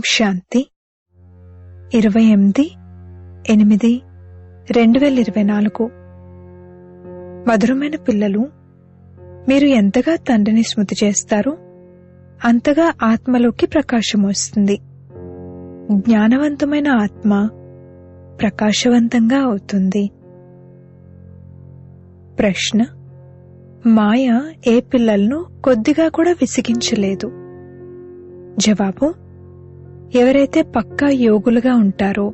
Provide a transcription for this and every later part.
శాంతి 28/8/2024. మధురమైన పిల్లలు, మీరు ఎంతగా తండ్రిని స్మృతి చేస్తారో అంతగా ఆత్మలోకి ప్రకాశం వస్తుంది. జ్ఞానవంతమైన ఆత్మ ప్రకాశవంతంగా అవుతుంది. ప్రశ్న: మాయ ఏ పిల్లలను కొద్దిగా కూడా విసిగించలేదు. జవాబు: ఎవరైతే పక్కా యోగులుగా ఉంటారో,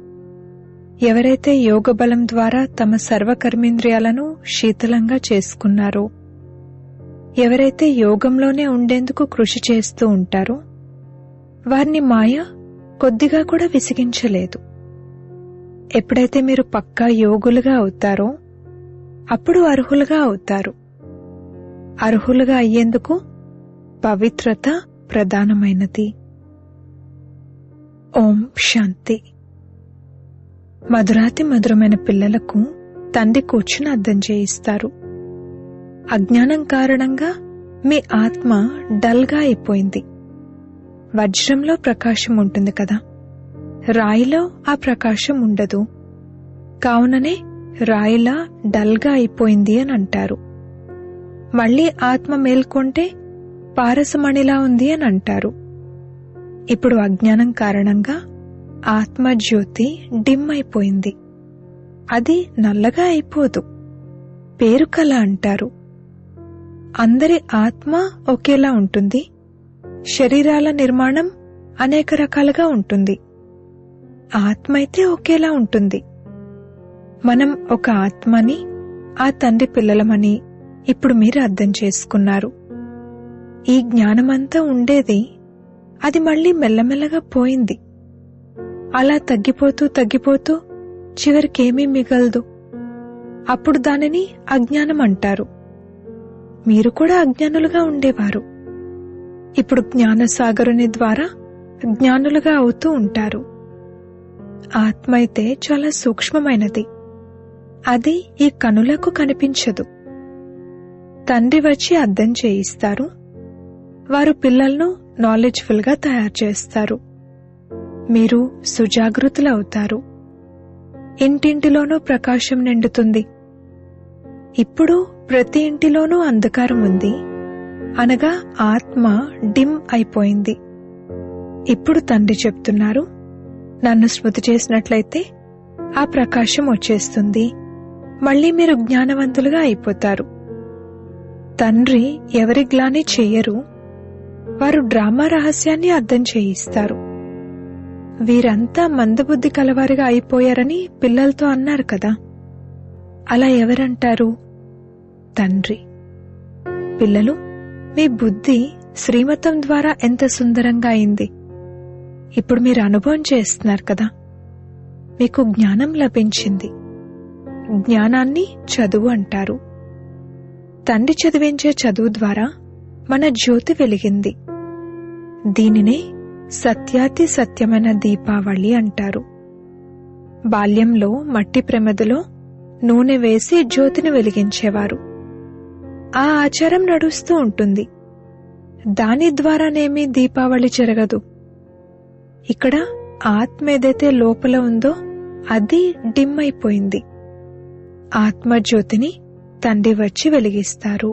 ఎవరైతే యోగ బలం ద్వారా తమ సర్వకర్మేంద్రియాలను శీతలంగా చేసుకున్నారో, ఎవరైతే యోగంలోనే ఉండేందుకు కృషి చేస్తూ ఉంటారో, వారిని మాయ కొద్దిగా కూడా విసిగించలేదు. ఎప్పుడైతే మీరు పక్కా యోగులుగా అవుతారో అప్పుడు అర్హులుగా అవుతారు. అర్హులుగా అయ్యేందుకు పవిత్రత ప్రధానమైనది. ఓం శాంతి. మధురాతి మధురమైన పిల్లలకు తండ్రి కూర్చుని అర్థం చేయిస్తారు. అజ్ఞానం కారణంగా మీ ఆత్మ డల్గా అయిపోయింది. వజ్రంలో ప్రకాశం ఉంటుంది కదా, రాయిలో ఆ ప్రకాశం ఉండదు. కావుననే రాయిలా డల్గా అయిపోయింది అని అంటారు. మళ్లీ ఆత్మ మేల్కొంటే పారసమణిలా ఉంది అని అంటారు. ఇప్పుడు అజ్ఞానం కారణంగా ఆత్మజ్యోతి డిమ్ అయిపోయింది. అది నల్లగా అయిపోదు, పేరుకల అంటారు. అందరి ఆత్మ ఒకేలా ఉంటుంది. శరీరాల నిర్మాణం అనేక రకాలుగా ఉంటుంది. ఆత్మ అయితే ఒకేలా ఉంటుంది. మనం ఒక ఆత్మని, ఆ తండ్రి పిల్లలమని ఇప్పుడు మీరు అర్థం చేసుకున్నారు. ఈ జ్ఞానమంతా ఉండేది, అది మళ్లీ మెల్లమెల్లగా పోయింది. అలా తగ్గిపోతూ తగ్గిపోతూ చివరికేమీ మిగలదు. అప్పుడు దానిని అజ్ఞానం అంటారు. మీరు కూడా అజ్ఞానులుగా ఉండేవారు. ఇప్పుడు జ్ఞానసాగరుని ద్వారా జ్ఞానులుగా అవుతూ ఉంటారు. ఆత్మ అయితే చాలా సూక్ష్మమైనది. అది ఈ కనులకు కనిపించదు. తండ్రి వచ్చి అర్థం చేయిస్తారు. వారు పిల్లలను నాలెడ్జ్ఫుల్ గా తయారు చేస్తారు. మీరు సుజాగృతులవుతారు. ఇంటింటిలోనూ ప్రకాశం నిండుతుంది. ఇప్పుడు ప్రతి ఇంటిలోనూ అంధకారం ఉంది, అనగా ఆత్మ డిమ్ అయిపోయింది. ఇప్పుడు తండ్రి చెప్తున్నారు, నన్ను స్మృతి చేసినట్లయితే ఆ ప్రకాశం వచ్చేస్తుంది. మళ్లీ మీరు జ్ఞానవంతులుగా అయిపోతారు. తండ్రి ఎవరి గ్లాని చెయ్యరు. వారు డ్రామా రహస్యాన్ని అర్థం చేయిస్తారు. వీరంతా మందబుద్ధి కలవారిగా అయిపోయారని పిల్లలతో అన్నారు కదా, అలా ఎవరంటారు? తండ్రి. పిల్లలు, మీ బుద్ధి శ్రీమతం ద్వారా ఎంత సుందరంగా అయింది. ఇప్పుడు మీరు అనుభవం చేస్తున్నారు కదా, మీకు జ్ఞానం లభించింది. జ్ఞానాన్ని చదువు అంటారు. తండ్రి చదివించే చదువు ద్వారా మన జ్యోతి వెలిగింది. దీనినే సత్యాతి సత్యమైన దీపావళి అంటారు. బాల్యంలో మట్టి ప్రమిదలో నూనె వేసి జ్యోతిని వెలిగించేవారు. ఆ ఆచారం నడుస్తూ ఉంటుంది. దాని ద్వారానేమీ దీపావళి జరగదు. ఇక్కడ ఆత్మ ఏదైతే లోపల ఉందో అది డిమ్ అయిపోయింది. ఆత్మజ్యోతిని తండ్రి వచ్చి వెలిగిస్తారు.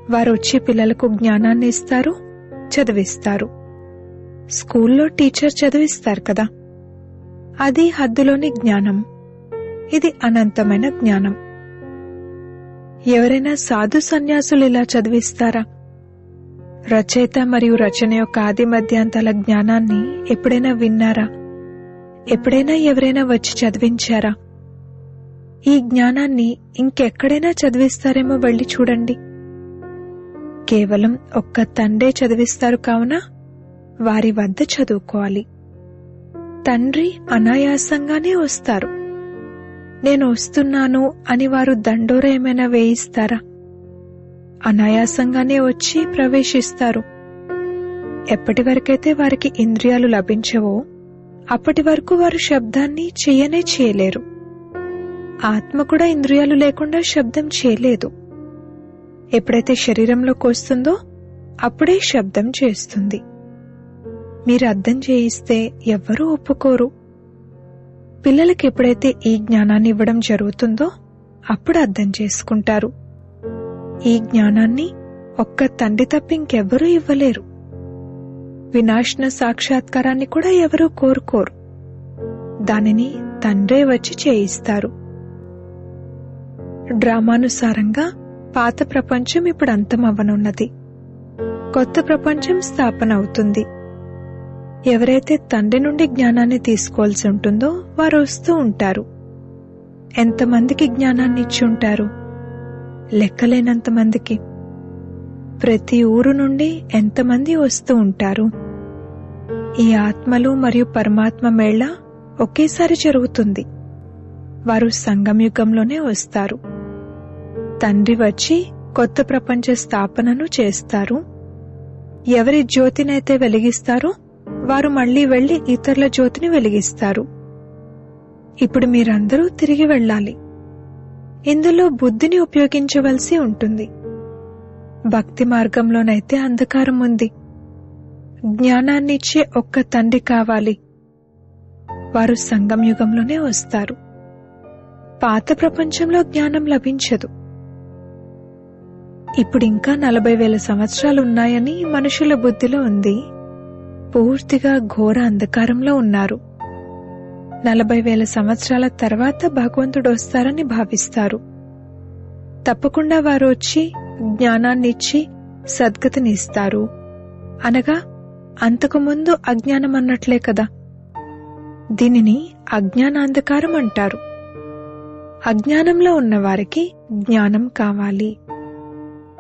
వారు వచ్చి పిల్లలకు జ్ఞానాన్ని ఇస్తారు, చదివిస్తారు. స్కూల్లో టీచర్ చదివిస్తారు కదా, అది హద్దులోని జ్ఞానం. ఇది అనంతమైన జ్ఞానం. ఎవరైనా సాధు సన్యాసులు ఇలా చదివిస్తారా? రచయిత మరియు రచన యొక్క ఆది మధ్యాంతాల జ్ఞానాన్ని ఎప్పుడైనా విన్నారా? ఎప్పుడైనా ఎవరైనా వచ్చి చదివించారా? ఈ జ్ఞానాన్ని ఇంకెక్కడైనా చదివిస్తారేమో వెళ్ళి చూడండి. కేవలం ఒక్క తండ్రే చదివిస్తారు. కావున వారి వద్ద చదువుకోవాలి. తండ్రి అనాయాసంగానే వస్తారు. నేను వస్తున్నాను అని వారు దండోర ఏమైనా వేయిస్తారా? అనాయాసంగానే వచ్చి ప్రవేశిస్తారు. ఎప్పటి వరకైతే వారికి ఇంద్రియాలు లభించవో అప్పటి వరకు వారు శబ్దాన్ని చెయ్యనే చేయలేరు. ఆత్మ కూడా ఇంద్రియాలు లేకుండా శబ్దం చేయలేదు. ఎప్పుడైతే శరీరంలోకి వస్తుందో అప్పుడే శబ్దం చేస్తుంది. మీరు అర్థం చేయిస్తే ఎవ్వరూ ఒప్పుకోరు. పిల్లలకి ఎప్పుడైతే ఈ జ్ఞానాన్ని ఇవ్వడం జరుగుతుందో అప్పుడు అర్థం చేసుకుంటారు. ఈ జ్ఞానాన్ని ఒక్క తండ్రి తప్ప ఇంకెవ్వరూ ఇవ్వలేరు. వినాశన సాక్షాత్కారాన్ని కూడా ఎవరూ కోరుకోరు. దానిని తండ్రే వచ్చి చేయిస్తారు. డ్రామానుసారంగా పాత ప్రపంచం ఇప్పుడు అంతమవ్వనున్నది. కొత్త ప్రపంచం స్థాపన అవుతుంది. ఎవరైతే తండ్రి నుండి జ్ఞానాన్ని తీసుకోవాల్సి ఉంటుందో వారు వస్తూ ఉంటారు. ఎంతమందికి జ్ఞానాన్ని ఇచ్చి ఉంటారు? లెక్కలేనంతమందికి. ప్రతి ఊరు నుండి ఎంతమంది వస్తూ ఉంటారు. ఈ ఆత్మలు మరియు పరమాత్మ మేళ ఒకేసారి జరుగుతుంది. వారు సంగమయుగంలోనే వస్తారు. తండ్రి వచ్చి కొత్త ప్రపంచ స్థాపనను చేస్తారు. ఎవరి జ్యోతినైతే వెలిగిస్తారో వారు మళ్లీ వెళ్లి ఇతరుల జ్యోతిని వెలిగిస్తారు. ఇప్పుడు మీరందరూ తిరిగి వెళ్ళాలి. ఇందులో బుద్ధిని ఉపయోగించవలసి ఉంటుంది. భక్తి మార్గంలోనైతే అంధకారం ఉంది. జ్ఞానాన్నిచ్చే ఒక్క తండ్రి కావాలి. వారు సంగమయుగంలోనే వస్తారు. పాత ప్రపంచంలో జ్ఞానం లభించదు. ఇప్పుడింకా 40,000 సంవత్సరాలున్నాయని మనుషుల బుద్ధిలో ఉంది. పూర్తిగా ఘోర అంధకారంలో ఉన్నారు. 40,000 సంవత్సరాల తర్వాత భగవంతుడు వస్తారని భావిస్తారు. తప్పకుండా వారు వచ్చి జ్ఞానాన్నిచ్చి సద్గతినిస్తారు. అనగా అంతకుముందు అజ్ఞానం అన్నట్లే కదా. దీనిని అజ్ఞానాంధకారం అంటారు. అజ్ఞానంలో ఉన్నవారికి జ్ఞానం కావాలి.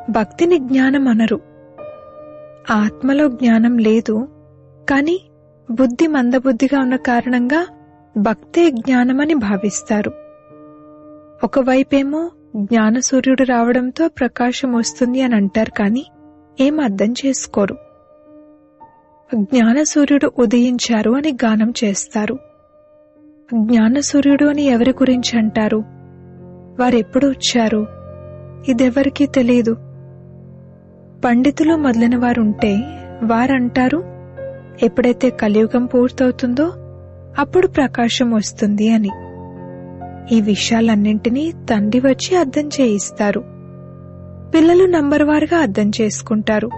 భక్తిని జ్ఞానం అనరు. ఆత్మలో జ్ఞానం లేదు, కాని బుద్ధి మందబుద్ధిగా ఉన్న కారణంగా భక్తే జ్ఞానమని భావిస్తారు. ఒకవైపేమో జ్ఞాన సూర్యుడు రావడంతో ప్రకాశం వస్తుంది అని అంటారు, కాని ఏం అర్థం చేసుకోరు. జ్ఞాన సూర్యుడు ఉదయించారు అని గానం చేస్తారు. జ్ఞాన సూర్యుడు అని ఎవరి గురించి అంటారు? వారెప్పుడు వచ్చారు? ఇదెవరికీ తెలీదు. పండితులు మొదలైన వారుంటే వారంటారు, ఎప్పుడైతే కలియుగం పూర్తవుతుందో అప్పుడు ప్రకాశం వస్తుంది అని. ఈ విషయాలన్నింటినీ తండ్రి వచ్చి అర్థం చేయిస్తారు. పిల్లలు నంబర్వారుగా అర్థం చేసుకుంటారు.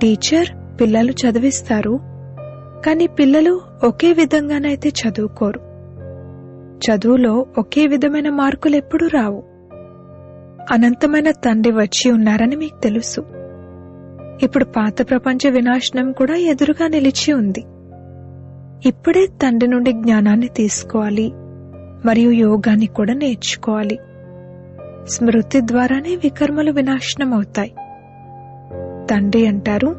టీచర్ పిల్లలు చదివిస్తారు, కాని పిల్లలు ఒకే విధంగానైతే చదువుకోరు. చదువులో ఒకే విధమైన మార్కులు ఎప్పుడూ రావు. అనంతమైన తండ్రి వచ్చి ఉన్నారని మీకు తెలుసు. ఇప్పుడు పాత ప్రపంచ వినాశనం కూడా ఎదురుగా నిలిచి ఉంది. ఇప్పుడే తండ్రి నుండి జ్ఞానాన్ని తీసుకోవాలి మరియు యోగాన్ని కూడా నేర్చుకోవాలి. స్మృతి ద్వారానే వికర్మలు వినాశనం అవుతాయి. తండ్రి అంటారు,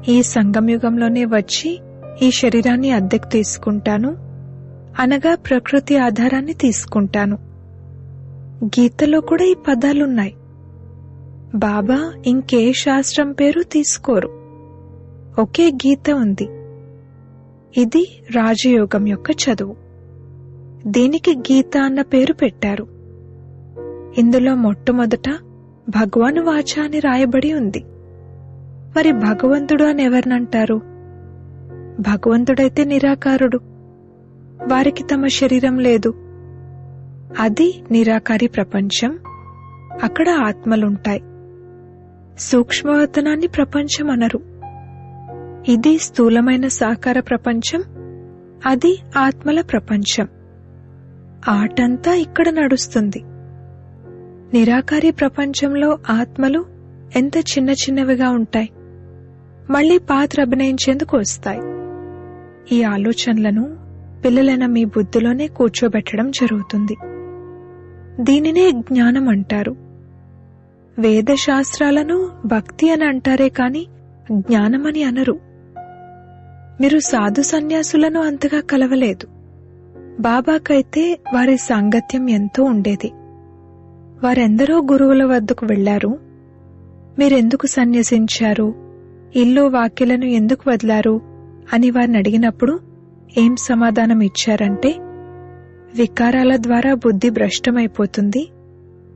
ఈ సంగమయుగంలోనే వచ్చి ఈ శరీరాన్ని అద్దెకు తీసుకుంటాను, అనగా ప్రకృతి ఆధారాన్ని తీసుకుంటాను. గీతలో కూడా ఈ పదాలున్నాయి. బాబా ఇంకే శాస్త్రం పేరు తీసుకోరు. ఒకే గీత ఉంది. ఇది రాజయోగం యొక్క చదువు. దీనికి గీత అన్న పేరు పెట్టారు. ఇందులో మొట్టమొదట భగవాన్ వాచ అని రాయబడి ఉంది. మరి భగవంతుడు అని ఎవరినంటారు? భగవంతుడైతే నిరాకారుడు. వారికి తమ శరీరం లేదు. అది నిరాకారి ప్రపంచం. అక్కడ ఆత్మలుంటాయి. సూక్ష్మవతనాన్ని ప్రపంచం అనరు. ఇది స్థూలమైన సాకార ప్రపంచం, అది ఆత్మల ప్రపంచం. ఆటంతా ఇక్కడ నడుస్తుంది. నిరాకారి ప్రపంచంలో ఆత్మలు ఎంత చిన్న చిన్నవిగా ఉంటాయి, మళ్లీ పాత్ర అభినయించేందుకు వస్తాయి. ఈ ఆలోచనలను పిల్లలైన మీ బుద్ధిలోనే కూర్చోబెట్టడం జరుగుతుంది. దీనినే జ్ఞానం అంటారు. వేదశాస్త్రాలను భక్తి అని అంటారే కాని జ్ఞానమని అనరు. మీరు సాధు సన్యాసులను అంతగా కలవలేదు. బాబాకైతే వారి సాంగత్యం ఎంతో ఉండేది. వారెందరో గురువుల వద్దకు వెళ్లారు. మీరెందుకు సన్యసించారు, ఇల్లు వాక్యలను ఎందుకు వదిలారు అని వారిని అడిగినప్పుడు ఏం సమాధానం ఇచ్చారంటే, వికారాల ద్వారా బుద్ధి భ్రష్టమైపోతుంది,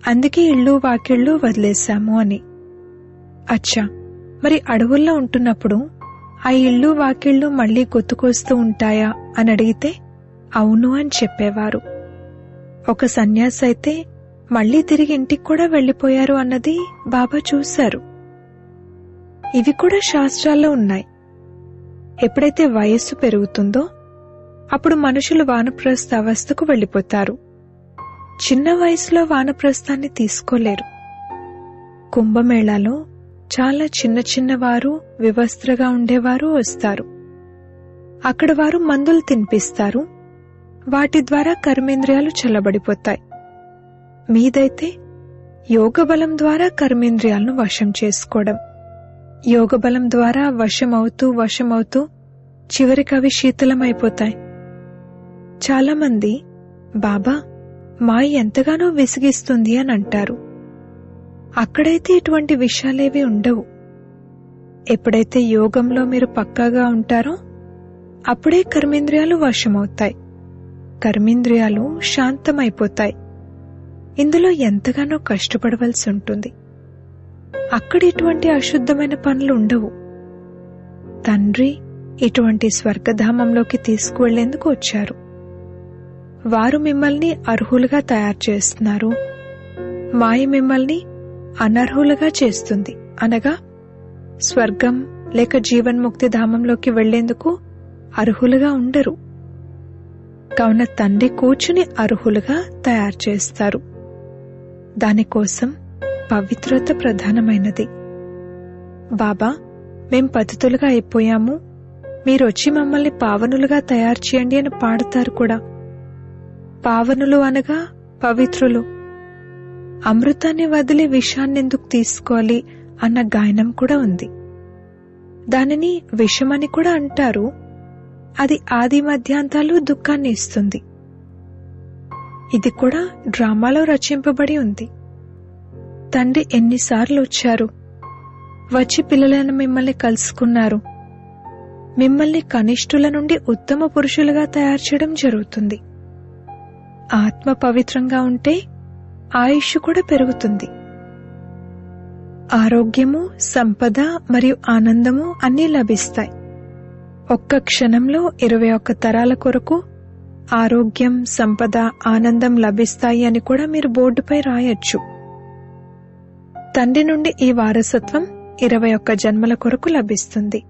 అందుకే ఇళ్ళు వాకిళ్ళు వదిలేశాము అని. అచ్చా, మరి అడవుల్లో ఉంటున్నప్పుడు ఆ ఇళ్ళు వాకిళ్ళు మళ్లీ గుర్తుకొస్తూ ఉంటాయా అని అడిగితే అవును అని చెప్పేవారు. ఒక సన్యాసి అయితే మళ్లీ తిరిగి ఇంటికి కూడా వెళ్లిపోయారు అన్నది బాబా చూశారు. ఇవి కూడా శాస్త్రాల్లో ఉన్నాయి. ఎప్పుడైతే వయస్సు పెరుగుతుందో అప్పుడు మనుషులు వానప్రస్థ అవస్థకు వెళ్లిపోతారు. చిన్న వయసులో వానప్రస్థాన్ని తీసుకోలేరు. కుంభమేళాలో చాలా చిన్న చిన్నవారు వివస్త్రగా ఉండేవారు వస్తారు. అక్కడ వారు మందులు తినిపిస్తారు. వాటి ద్వారా కర్మేంద్రియాలు చల్లబడిపోతాయి. మీదైతే యోగబలం ద్వారా కర్మేంద్రియాలను వశం చేసుకోవడం. యోగబలం ద్వారా వశమవుతూ చివరికి అవి శీతలమైపోతాయి. చాలామంది బాబా మాయ ఎంతగానో విసిగిస్తుంది అని అంటారు. అక్కడైతే ఇటువంటి విషయాలేవి ఉండవు. ఎప్పుడైతే యోగంలో మీరు పక్కాగా ఉంటారో అప్పుడే కర్మేంద్రియాలు వశమవుతాయి. కర్మేంద్రియాలు శాంతమైపోతాయి. ఇందులో ఎంతగానో కష్టపడవలసి ఉంటుంది. అక్కడ ఇటువంటి అశుద్ధమైన పనులు ఉండవు. తండ్రి ఇటువంటి స్వర్గధామంలోకి తీసుకువెళ్లేందుకు వచ్చారు. వారు మిమ్మల్ని అర్హులుగా తయారు చేస్తున్నారు. మాయ మిమ్మల్ని అనర్హులుగా చేస్తుంది. అనగా స్వర్గం లేక జీవన్ముక్తి ధామంలోకి వెళ్లేందుకు అర్హులుగా ఉండరు. కావున తండ్రి కూర్చుని అర్హులుగా తయారు చేస్తారు. దానికోసం పవిత్రత ప్రధానమైనది. బాబా మేం పతితులుగా అయిపోయాము, మీరొచ్చి మమ్మల్ని పావనులుగా తయారు చేయండి అని పాడతారు కూడా. పావనులు అనగా పవిత్రులు. అమృతాన్ని వదిలి విషాన్నెందుకు తీసుకోవాలి అన్న గాయనం కూడా ఉంది. దానిని విషమని కూడా అంటారు. అది ఆది మధ్యాంతాలు దుఃఖాన్ని ఇస్తుంది. ఇది కూడా డ్రామాలో రచింపబడి ఉంది. తండ్రి ఎన్నిసార్లు వచ్చారు, వచ్చి పిల్లలను మిమ్మల్ని కలుసుకున్నారు. మిమ్మల్ని కనిష్ఠుల నుండి ఉత్తమ పురుషులుగా తయారు చేయడం జరుగుతుంది. ఆత్మ పవిత్రంగా ఉంటే ఆయుష్ కూడా పెరుగుతుంది. ఆరోగ్యము, సంపద మరియు ఆనందము అన్నీ లభిస్తాయి. ఒక్క క్షణంలో 21 తరాల కొరకు ఆరోగ్యం, సంపద, ఆనందం లభిస్తాయి అని కూడా మీరు బోర్డుపై రాయొచ్చు. తండ్రి నుండి ఈ వారసత్వం 21 జన్మల కొరకు లభిస్తుంది.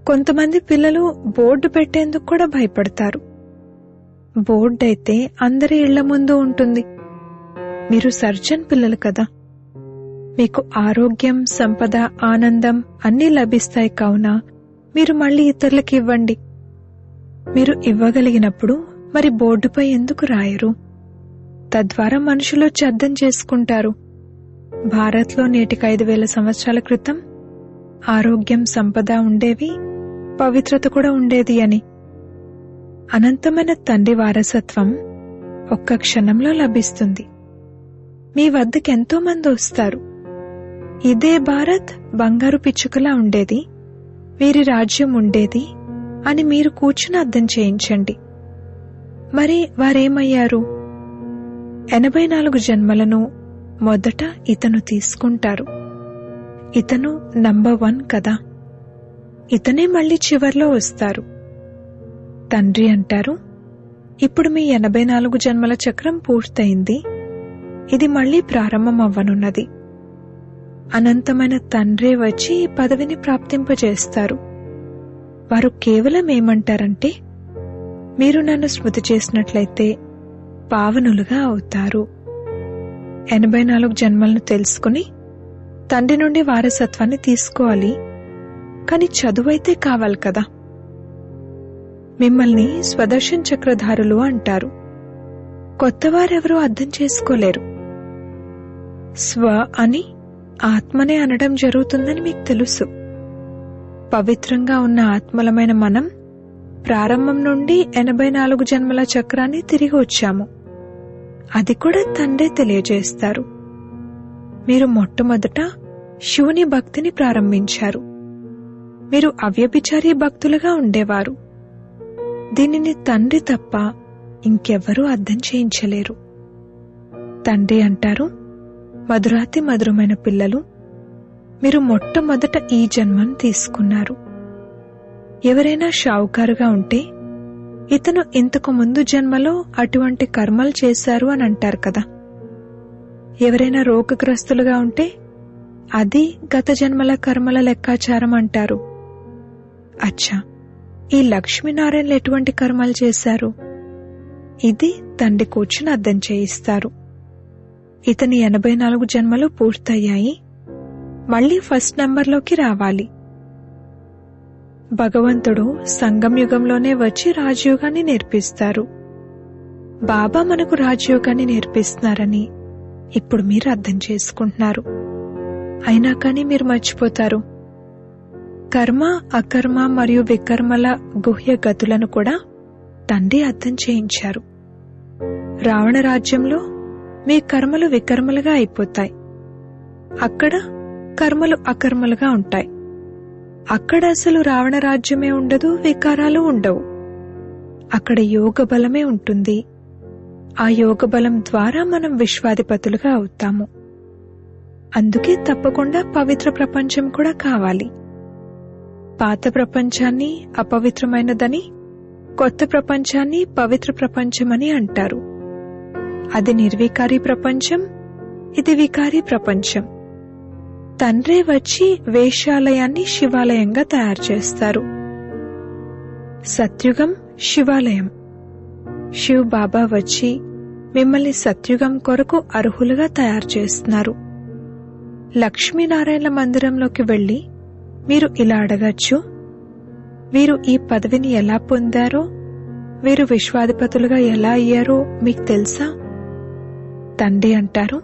కొంతమంది పిల్లలు బోర్డు పెట్టేందుకు కూడా భయపడతారు. బోర్డు అయితే అందరి ఇళ్ల ముందు ఉంటుంది. మీరు సర్జన్ పిల్లలు కదా, మీకు ఆరోగ్యం, సంపద, ఆనందం అన్నీ లభిస్తాయి. కావున మీరు మళ్లీ ఇతరులకు ఇవ్వండి. మీరు ఇవ్వగలిగినప్పుడు మరి బోర్డుపై ఎందుకు రాయరు? తద్వారా మనుషులు వచ్చి అర్థం చేసుకుంటారు. భారత్లో నేటికి 5000 సంవత్సరాల క్రితం ఆరోగ్యం, సంపద ఉండేవి, పవిత్రత కూడా ఉండేది అని. అనంతమైన తండ్రి వారసత్వం ఒక్క క్షణంలో లభిస్తుంది. మీ వద్దకు ఎంతో మంది వస్తారు. ఇదే భారత్ బంగారు పిచ్చుకలా ఉండేది, వీరి రాజ్యం ఉండేది అని మీరు కూర్చుని అర్థం చేయించండి. మరి వారేమయ్యారు? 84 జన్మలను మొదట ఇతను తీసుకుంటారు. ఇతను నంబర్ 1 కదా. ఇతనే మళ్లీ చివర్లో వస్తారు. తండ్రి అంటారు, ఇప్పుడు మీ 84 జన్మల చక్రం పూర్తయింది. ఇది మళ్లీ ప్రారంభం అవ్వనున్నది. అనంతమైన తండ్రే వచ్చి ఈ పదవిని ప్రాప్తింపజేస్తారు. వారు కేవలం ఏమంటారంటే, మీరు నన్ను స్మృతి చేసినట్లయితే పావనులుగా అవుతారు. 84 జన్మలను తెలుసుకుని తండ్రి నుండి వారసత్వాన్ని తీసుకోవాలి. కాని చదువైతే కావాలి కదా. మిమ్మల్ని స్వదర్శన్ చక్రధారులు అంటారు. కొత్తవారెవరూ అర్థం చేసుకోలేరు. స్వ అని ఆత్మనే అనడం జరుగుతుందని మీకు తెలుసు. పవిత్రంగా ఉన్న ఆత్మలమైన మనం ప్రారంభం నుండి 84 జన్మల చక్రాన్ని తిరిగి వచ్చాము. అది కూడా తండ్రే తెలియజేస్తారు. మీరు మొట్టమొదట శివుని భక్తిని ప్రారంభించారు. మీరు అవ్యభిచారి భక్తులుగా ఉండేవారు. దీనిని తండ్రి తప్ప ఇంకెవ్వరూ అర్థం చేయించలేరు. తండ్రి అంటారు, మధురాతి మధురమైన పిల్లలు, మీరు మొట్టమొదట ఈ జన్మను తీసుకున్నారు. ఎవరైనా షావుకారుగా ఉంటే ఇతను ఇంతకు ముందు జన్మలో అటువంటి కర్మలు చేశారు అని అంటారు కదా. ఎవరైనా రోగగ్రస్తులుగా ఉంటే అది గత జన్మల కర్మల లెక్కాచారం అంటారు. అచ్చా, ఈ లక్ష్మీనారాయణలు ఎటువంటి కర్మలు చేశారు? ఇది తండ్రి కూర్చుని అర్థం చేయిస్తారు. ఇతని 84 జన్మలు పూర్తయ్యాయి, మళ్లీ ఫస్ట్ నంబర్లోకి రావాలి. భగవంతుడు సంగం యుగంలోనే వచ్చి రాజయోగాన్ని నేర్పిస్తారు. బాబా మనకు రాజయోగాన్ని నేర్పిస్తున్నారని ఇప్పుడు మీరు అర్థం చేసుకుంటున్నారు. అయినా కానీ మీరు మర్చిపోతారు. కర్మ, అకర్మ మరియు వికర్మల గుహ్య గతులను కూడా తండ్రి అర్థం చేయించారు. రావణ రాజ్యంలో మీ కర్మలు వికర్మలుగా అయిపోతాయి, అక్కడ కర్మలు అకర్మలుగా ఉంటాయి. అక్కడ అసలు రావణ రాజ్యమే ఉండదు, వికారాలు ఉండవు. అక్కడ యోగ బలమే ఉంటుంది. ఆ యోగ బలం ద్వారా మనం విశ్వాధిపతులుగా అవుతాము. అందుకే తప్పకుండా పవిత్ర ప్రపంచం కూడా కావాలి. పాత ప్రపంచాన్ని అపవిత్రమైనదని, కొత్త ప్రపంచాన్ని పవిత్ర ప్రపంచమని అంటారు. అది నిర్వికారి ప్రపంచం, ఇది వికారి ప్రపంచం. తండ్రే వచ్చి వేశ్యాలయాన్ని శివాలయంగా తయారు చేస్తారు. సత్యుగం శివాలయం. శివ్ బాబా వచ్చి మిమ్మల్ని సత్యుగం కొరకు అర్హులుగా తయారు చేస్తున్నారు. లక్ష్మీనారాయణ మందిరంలోకి వెళ్లి మీరు ఇలా అడగచ్చు, వీరు ఈ పదవిని ఎలా పొందారో, వీరు విశ్వాధిపతులుగా ఎలా అయ్యారో మీకు తెలుసా? తండ్రి అంటారు,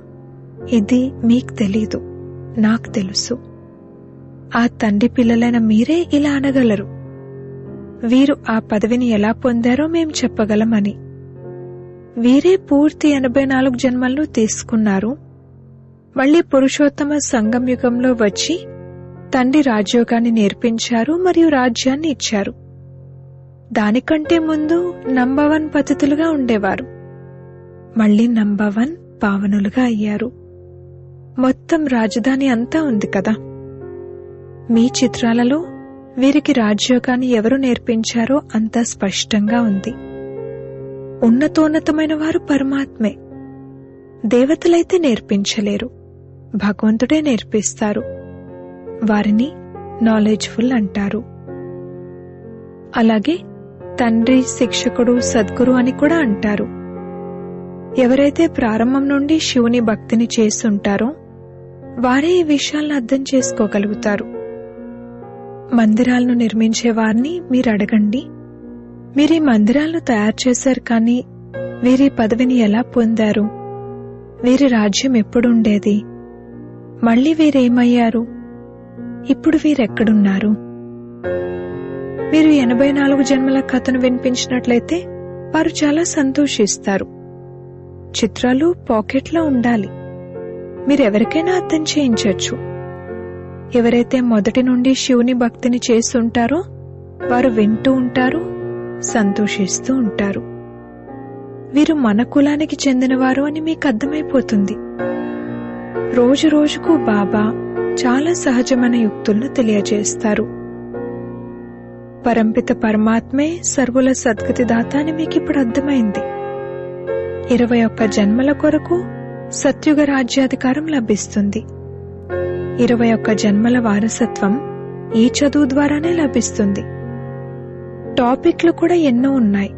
ఇది మీకు తెలీదు, నాకు తెలుసు. ఆ తండ్రి పిల్లలైన మీరే ఇలా అనగలరు, వీరు ఆ పదవిని ఎలా పొందారో మేం చెప్పగలమని. వీరే పూర్తి 84 జన్మలను తీసుకున్నారు. మళ్లీ పురుషోత్తమ సంగం యుగంలో వచ్చి తండ్రి రాజయోగాన్ని నేర్పించారు మరియు రాజ్యాన్ని ఇచ్చారు. దానికంటే ముందు నంబర్ 1 పతితులుగా ఉండేవారు. మళ్లీ నంబర్ 1 పావనులుగా అయ్యారు. మొత్తం రాజధాని అంతా ఉంది కదా. మీ చిత్రాలలో వీరికి రాజయోగాన్ని ఎవరు నేర్పించారో అంతా స్పష్టంగా ఉంది. ఉన్నతోన్నతమైన వారు పరమాత్మే. దేవతలైతే నేర్పించలేరు, భగవంతుడే నేర్పిస్తారు. వారిని నాలెడ్జ్ఫుల్ అంటారు. అలాగే తండ్రి, శిక్షకుడు, సద్గురు అని కూడా అంటారు. ఎవరైతే ప్రారంభం నుండి శివుని భక్తిని చేస్తుంటారో వారే ఈ విషయాలను అర్థం చేసుకోగలుగుతారు. మందిరాలను నిర్మించే వారిని మీరు అడగండి, మీరీ మందిరాలను తయారు చేశారు, కానీ వీరి పదవిని ఎలా పొందారు? వీరి రాజ్యం ఎప్పుడుండేది? మళ్లీ వీరేమయ్యారు? ఇప్పుడు వీరెక్కడున్నారు? మీరు 84 జన్మల కథను వినిపించినట్లయితే వారు చాలా సంతోషిస్తారు. చిత్రాలు పాకెట్లో ఉండాలి. మీరెవరికైనా అర్థం చేయించవచ్చు. ఎవరైతే మొదటి నుండి శివుని భక్తిని చేస్తుంటారో వారు వింటూ ఉంటారు, సంతోషిస్తూ ఉంటారు. వీరు మన కులానికి చెందినవారు అని మీకు అర్థమైపోతుంది. రోజు రోజుకు బాబా చాలా సహజమైన యుక్తులను తెలియజేస్తారు. పరంపిత పరమాత్మే సర్వుల సద్గతి దాత అని మీకిప్పుడు అర్థమైంది. 21 జన్మల కొరకు సత్యుగ రాజ్యాధికారం లభిస్తుంది. 21 జన్మల వారసత్వం ఈ చదువు ద్వారానే లభిస్తుంది. టాపిక్లు కూడా ఎన్నో ఉన్నాయి.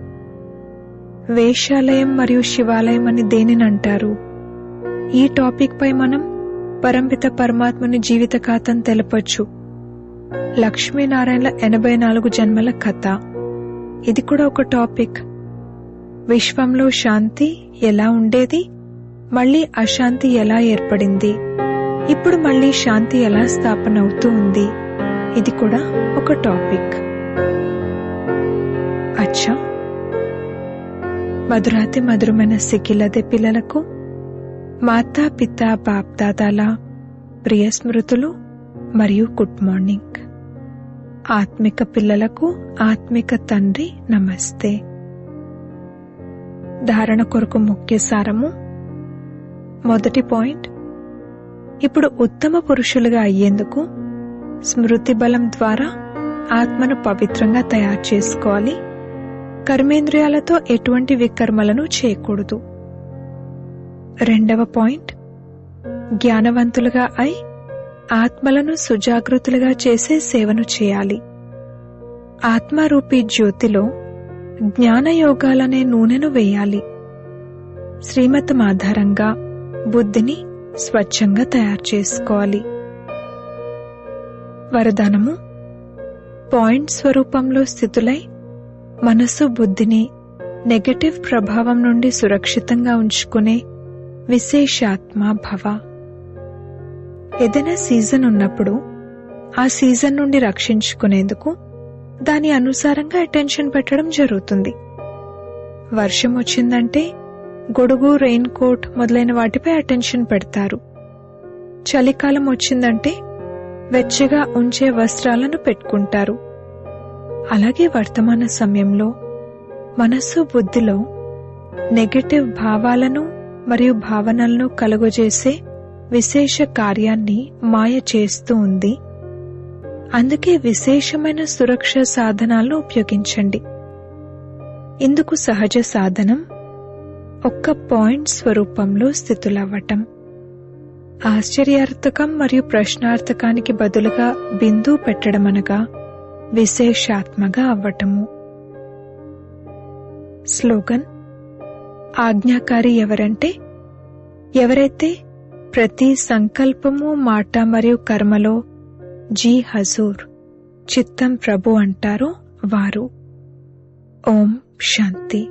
వేశ్యాలయం మరియు శివాలయం అని దేనినంటారు? ఈ టాపిక్ పై మనం పరంపిత పరమాత్మని జీవిత కథను తెలపొచ్చు. లక్ష్మీనారాయణల 84 జన్మల కథ, ఇది కూడా ఒక టాపిక్. విశ్వంలో శాంతి ఎలా ఉండేది, మళ్లీ అశాంతి ఎలా ఏర్పడింది, ఇప్పుడు మళ్లీ శాంతి ఎలా స్థాపన అవుతూ ఉంది, ఇది కూడా ఒక టాపిక్. అచ్చా, మధురాతి మధురమైన సిక్కిలదే పిల్లలకు మాతా పిత బాప్దాదాల ప్రియ స్మృతులు మరియు గుడ్ మార్నింగ్. ఆత్మిక పిల్లలకు ఆత్మిక తండ్రి నమస్తే. ధారణ కొరకు ముఖ్య సారము. మొదటి పాయింట్, ఇప్పుడు ఉత్తమ పురుషులుగా అయ్యేందుకు స్మృతి బలం ద్వారా ఆత్మను పవిత్రంగా తయారు చేసుకోవాలి. కర్మేంద్రియాలతో ఎటువంటి వికర్మలను చేయకూడదు. 2వ పాయింట్, జ్ఞానవంతులుగా అయి ఆత్మలను సుజాగృతులుగా చేసే సేవను చేయాలి. ఆత్మరూపీ జ్యోతిలో జ్ఞానయోగాలనే నూనెను వేయాలి. శ్రీమతం ఆధారంగా బుద్ధిని స్వచ్ఛంగా తయారు చేసుకోవాలి. వరదానము: పాయింట్ స్వరూపంలో స్థితులై మనసు బుద్ధిని నెగటివ్ ప్రభావం నుండి సురక్షితంగా ఉంచుకునే విశేషాత్మ భవ. ఏదైనా సీజన్ ఉన్నప్పుడు ఆ సీజన్ నుండి రక్షించుకునేందుకు దాని అనుసారంగా అటెన్షన్ పెట్టడం జరుగుతుంది. వర్షం వచ్చిందంటే గొడుగు, రెయిన్ కోట్ మొదలైన వాటిపై అటెన్షన్ పెడతారు. చలికాలం వచ్చిందంటే వెచ్చగా ఉంచే వస్త్రాలను పెట్టుకుంటారు. అలాగే వర్తమాన సమయంలో మనస్సు బుద్ధిలో నెగటివ్ భావాలను మరియు భావనలను కలుగజేసే విశేష కార్యాన్ని మాయ చేస్తూ ఉంది. అందుకే విశేషమైన సురక్ష సాధనాలను ఉపయోగించండి. ఇందుకు సహజ సాధనం ఒక్క పాయింట్ స్వరూపంలో స్థితులవ్వటం. ఆశ్చర్యార్థకం మరియు ప్రశ్నార్థకానికి బదులుగా బిందువు పెట్టడం అనగా విశేషాత్మగా అవ్వటము. స్లోగన్: ఆజ్ఞాకారి ఎవరంటే ఎవరైతే ప్రతి సంకల్పము, మాట మరియు కర్మలో జీ హజూర్, చిత్తం ప్రభు అంటారో వారు. ఓం శాంతి.